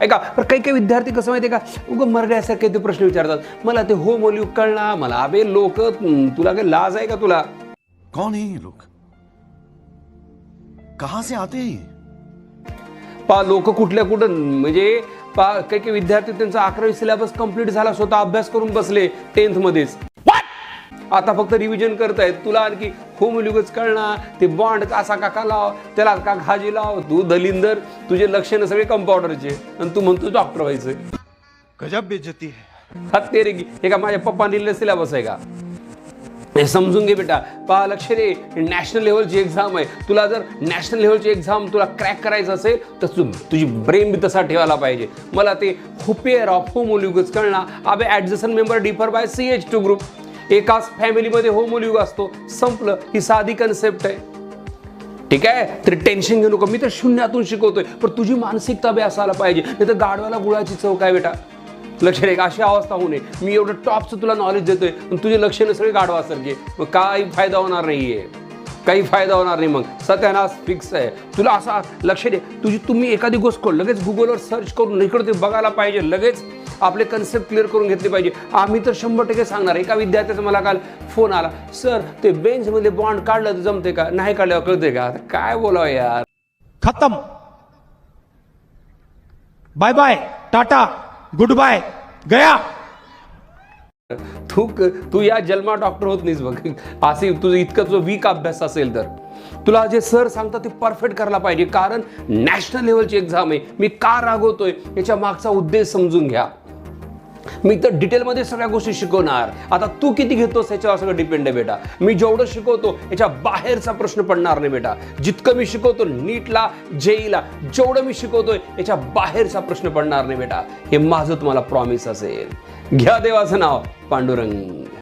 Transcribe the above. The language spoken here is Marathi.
ऐका, पण काही काही विद्यार्थी कसं माहिती आहे का, उगं मरण्यासारखे ते प्रश्न विचारतात. मला ते होमोल्यूक कळणार, मला अबे लोक, तुला काही लाज आहे का तुला? कौन है ये लोग, कहां से आते हैं? पा लोक कुठल्या कुठं, म्हणजे काही काही विद्यार्थी त्यांचा 11वी सिलेबस कंप्लीट झाला, स्वतः अभ्यास करून बसले 10th मध्येच. आता फक्त रिव्हिजन करतायत. तुला आणखी होमोल्यूकच कळणार, ते बॉन्ड असा काका लाव, त्याला का घाजी लाव, तू दलिंदर, तुझे लक्षण सगळे कंपाऊंडरचे आणि तू म्हणतो डॉक्टर व्हायचं. गजब बेइज्जती है. हत्ते रे, हे का माझ्या पप्पाने लिहिलेलं सिलेबस आहे का? हे समजून घे बेटा. पहा, लक्ष रे, नॅशनल लेव्हलची एक्झाम आहे. तुला जर नॅशनल लेव्हलची एक्झाम तुला क्रॅक करायचं असेल तर तुझी ब्रेन बी तसा ठेवायला पाहिजे. मला ते पेअर ऑफ होमोल्यूकच कळणार. अबे adjacent member differ by CH2 group. एकाच फॅमिलीमध्ये होमोल्यूक असतो, संपलं. ही साधी कन्सेप्ट आहे. ठीक आहे, तरी टेन्शन घेऊ नको. मी तर शून्यातून शिकवतोय, पण तुझी मानसिकता बी असायला पाहिजे. नाही तर गाडव्याला गुळाची चव काय बेटा? लक्ष रे, अशी अवस्था होऊ नये. मी एवढं टॉपचं तुला नॉलेज देतोय, पण तुझे लक्षणं सगळे गाढवासारखे. मग काही फायदा होणार नाहीये, काही फायदा होणार नाही. मग सत्यानाश फिक्स आहे. तुला असा लक्ष दे, तुम्ही एखादी गोष्ट लगेच गुगलवर सर्च करून इकडे ते बघायला पाहिजे, लगेच आपले कन्सेप्ट क्लिअर करून घेतले पाहिजे. आम्ही तर 100% सांगणार. एका विद्यार्थ्याचा मला काल फोन आला, सर ते बेंचमध्ये बॉन्ड काढलं तर जमते का, नाही काढल्यावर कळते का? काय बोलावं यार. खत्म, bye bye, tata, goodbye, गया. तू या जन्मा डॉक्टर होत नाहीस बघ. असे तुझं इतकं तुझं वीक अभ्यास असेल तर तुला जे सर सांगतात ते परफेक्ट करायला पाहिजे. कारण नॅशनल लेव्हलची एक्झाम आहे. मी का रागवतोय याच्या मागचा उद्देश समजून घ्या. मी तर डिटेलमध्ये सगळ्या गोष्टी शिकवणार. आता तू किती घेतोस याच्यावर सगळं डिपेंड आहे बेटा. मी जेवढं शिकवतो याच्या बाहेरचा प्रश्न पडणार नाही बेटा. जितकं मी शिकवतो नीटला, जेईला, जेवढं मी शिकवतोय याच्या बाहेरचा प्रश्न पडणार नाही बेटा. हे माझं तुम्हाला प्रॉमिस असेल. घ्या देवाचं नाव, पांडुरंग.